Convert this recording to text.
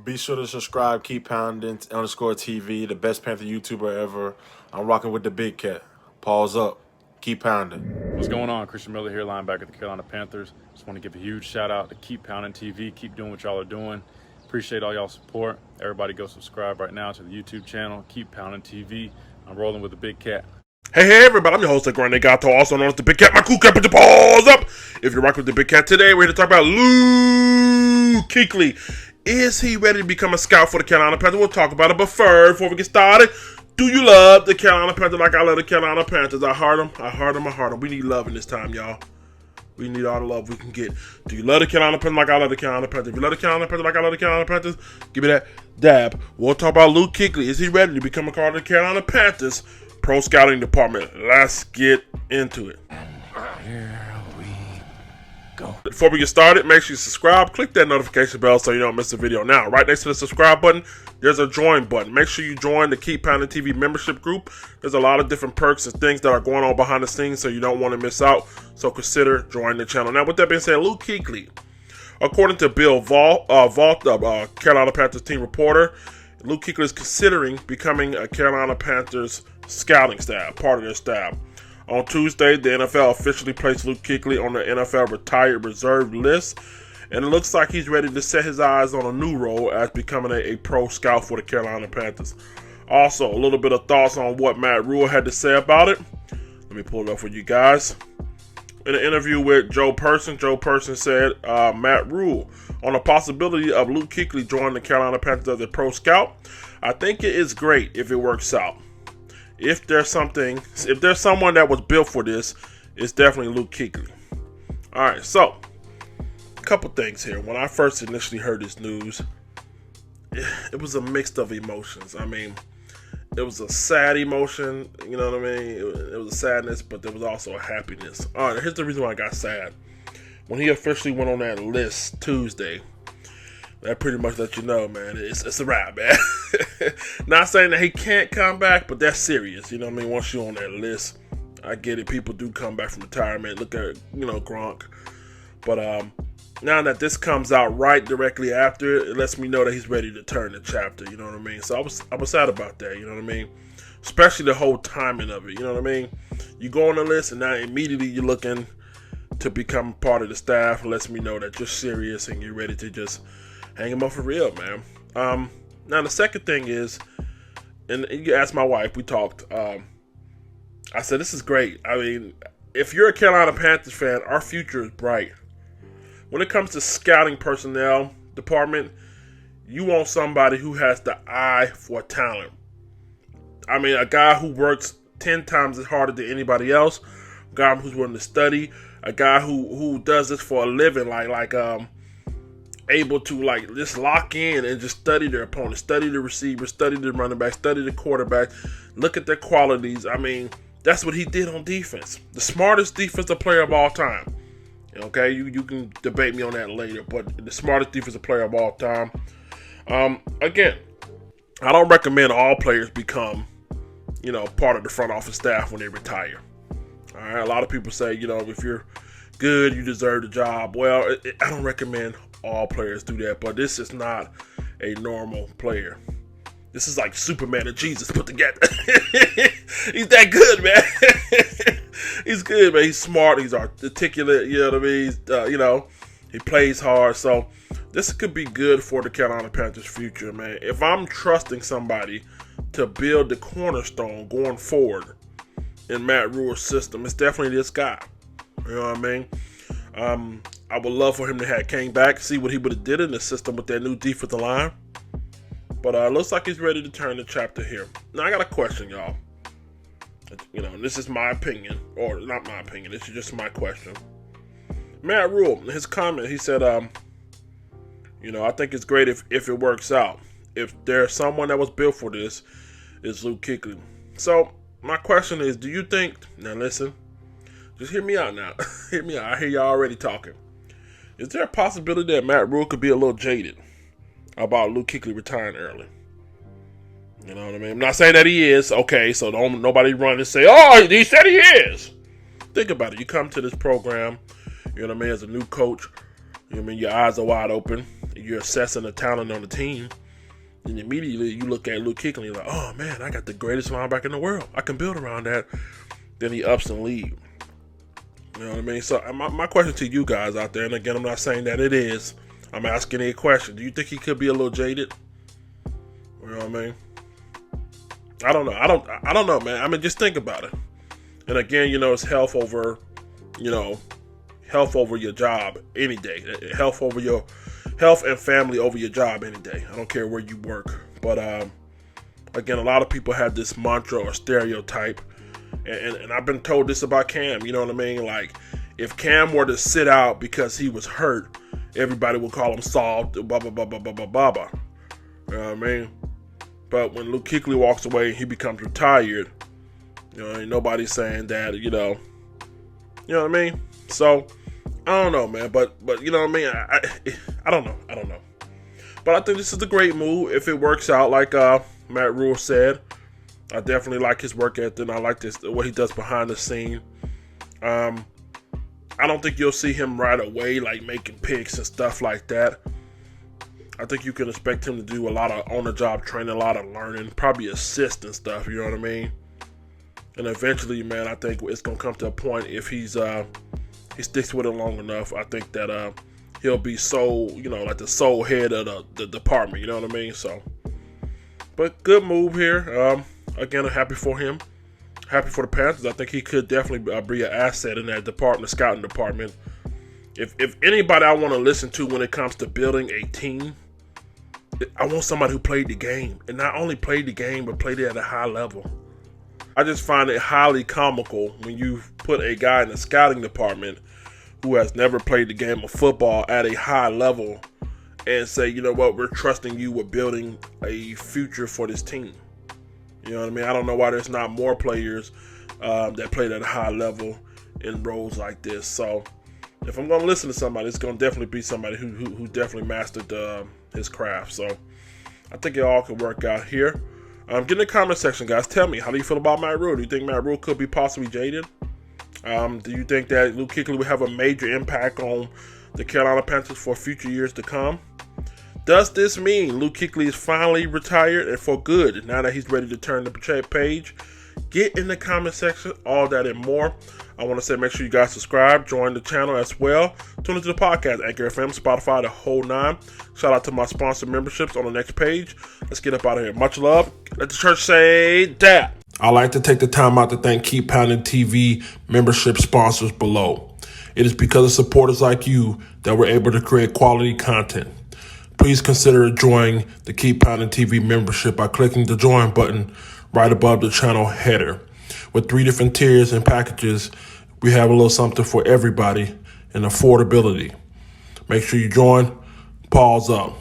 Be sure to subscribe, keep pounding, _TV, the best Panther YouTuber ever. I'm rocking with the big cat. Pause up. Keep pounding. What's going on? Christian Miller here, linebacker of the Carolina Panthers. Just want to give a huge shout out to Keep Pounding TV. Keep doing what y'all are doing. Appreciate all y'all support. Everybody go subscribe right now to the YouTube channel, Keep Pounding TV. I'm rolling with the big cat. Hey everybody, I'm your host, the Grande Gato, also known as the Big Cat. My cool cat, put your paws up. If you're rocking with the Big Cat today, we're here to talk about Luke Kuechly. Is he ready to become a scout for the Carolina Panthers? We'll talk about it, but first, before we get started, do you love the Carolina Panthers like I love the Carolina Panthers? I heart them. We need love in this time, y'all. We need all the love we can get. Do you love the Carolina Panthers like I love the Carolina Panthers? If you love the Carolina Panthers like I love the Carolina Panthers, give me that dab. We'll talk about Luke Kuechly. Is he ready to become a part of the Carolina Panthers Pro Scouting Department? Let's get into it. Here we go. Before we get started, make sure you subscribe. Click that notification bell so you don't miss a video. Now, right next to the subscribe button, there's a join button. Make sure you join the Keep Pounding TV membership group. There's a lot of different perks and things that are going on behind the scenes, so you don't want to miss out. So consider joining the channel. Now, with that being said, Luke Kuechly, according to Bill Vault, Carolina Panthers team reporter, Luke Kuechly is considering becoming a Carolina Panthers scouting staff, part of their staff. On Tuesday, the NFL officially placed Luke Kuechly on the NFL retired reserve list, and it looks like he's ready to set his eyes on a new role as becoming a pro scout for the Carolina Panthers. Also, a little bit of thoughts on what Matt Rhule had to say about it. Let me pull it up for you guys. In an interview with Joe Person said, Matt Rhule, on the possibility of Luke Kuechly joining the Carolina Panthers as a pro scout, I think it is great if it works out. If there's someone that was built for this, it's definitely Luke Kuechly. All right, so a couple things here. When I first initially heard this news, it was a mix of emotions. I mean, it was a sad emotion, you know what I mean? It was a sadness, but there was also a happiness. All right, here's the reason why I got sad. When he officially went on that list Tuesday, that pretty much let you know, man, it's a wrap, man. Not saying that he can't come back, but that's serious. You know what I mean? Once you're on that list, I get it. People do come back from retirement. Look at, Gronk. But now that this comes out right directly after it, it lets me know that he's ready to turn the chapter. You know what I mean? So I was sad about that. You know what I mean? Especially the whole timing of it. You know what I mean? You go on the list, and now immediately you're looking to become part of the staff. It lets me know that you're serious and you're ready to just hang him up for real, man. Now, the second thing is, and you asked my wife, we talked. I said, this is great. I mean, if you're a Carolina Panthers fan, our future is bright. When it comes to scouting personnel department, you want somebody who has the eye for talent. I mean, a guy who works 10 times as hard as anybody else, a guy who's willing to study, a guy who does this for a living, able to just lock in and just study their opponent, study the receiver, study the running back, study the quarterback, look at their qualities. I mean, that's what he did on defense. The smartest defensive player of all time. Okay, you can debate me on that later, but the smartest defensive player of all time. Again, I don't recommend all players become, part of the front office staff when they retire. All right, a lot of people say, if you're good, you deserve the job. Well, I don't recommend all players do that, but this is not a normal player. This is like Superman and Jesus put together. He's that good, man. He's good, man. He's smart. He's articulate. You know what I mean? He plays hard. So this could be good for the Carolina Panthers' future, man. If I'm trusting somebody to build the cornerstone going forward in Matt Rhule's system, it's definitely this guy. You know what I mean? I would love for him to have came back, see what he would have did in the system with that new defensive line. But it looks like he's ready to turn the chapter here. Now, I got a question, y'all. This is my opinion, or not my opinion. This is just my question. Matt Rhule, in his comment, he said, I think it's great if it works out. If there's someone that was built for this, it's Luke Kuechly. So, my question is, do you think, now listen, just hear me out now. Hear me out. I hear y'all already talking. Is there a possibility that Matt Rhule could be a little jaded about Luke Kuechly retiring early? You know what I mean? I'm not saying that he is. Okay, so don't nobody run and say, oh, he said he is. Think about it. You come to this program, you know what I mean, as a new coach, you know what I mean, your eyes are wide open. you're assessing the talent on the team, and immediately you look at Luke Kuechly and you're like, oh man, I got the greatest linebacker in the world. I can build around that. Then he ups and leaves. You know what I mean? So my question to you guys out there, and again, I'm not saying that it is. I'm asking a question. Do you think he could be a little jaded? You know what I mean? I don't know. I don't know, man. I mean, just think about it. And again, it's health over your job any day. Health and family over your job any day. I don't care where you work. But again, a lot of people have this mantra or stereotype. And I've been told this about Cam, you know what I mean? Like, if Cam were to sit out because he was hurt, everybody would call him soft, blah, blah, blah, blah, blah, blah, blah, blah. You know what I mean? But when Luke Kuechly walks away and he becomes retired, ain't nobody saying that, you know what I mean? So, I don't know, man. But you know what I mean? I don't know. But I think this is a great move if it works out like Matt Rule said. I definitely like his work ethic. I like what he does behind the scene. I don't think you'll see him right away, like making picks and stuff like that. I think you can expect him to do a lot of on-the-job training, a lot of learning, probably assist and stuff. You know what I mean? And eventually, man, I think it's gonna come to a point if he sticks with it long enough. I think that he'll be like the sole head of the department. You know what I mean? So, but good move here. Again, I'm happy for him. Happy for the Panthers. I think he could definitely be an asset in that department, the scouting department. If anybody I want to listen to when it comes to building a team, I want somebody who played the game. And not only played the game, but played it at a high level. I just find it highly comical when you put a guy in the scouting department who has never played the game of football at a high level and say, you know what, we're trusting you with building a future for this team. You know what I mean? I don't know why there's not more players that played at a high level in roles like this. So if I'm going to listen to somebody, it's going to definitely be somebody who definitely mastered his craft. So I think it all could work out here. Get in the comment section, guys. Tell me, how do you feel about Matt Rule? Do you think Matt Rule could be possibly jaded? Do you think that Luke Kuechly will have a major impact on the Carolina Panthers for future years to come? Does this mean Luke Kuechly is finally retired and for good now that he's ready to turn the page? Get in the comment section, all that and more. I want to say make sure you guys subscribe, join the channel as well. Tune into the podcast, Anchor FM, Spotify, the whole nine. Shout out to my sponsor memberships on the next page. Let's get up out of here. Much love. Let the church say that. I'd like to take the time out to thank Keep Pounding TV membership sponsors below. It is because of supporters like you that we're able to create quality content. Please consider joining the Keep Pounding TV membership by clicking the join button right above the channel header. With 3 different tiers and packages, we have a little something for everybody and affordability. Make sure you join. Pause up.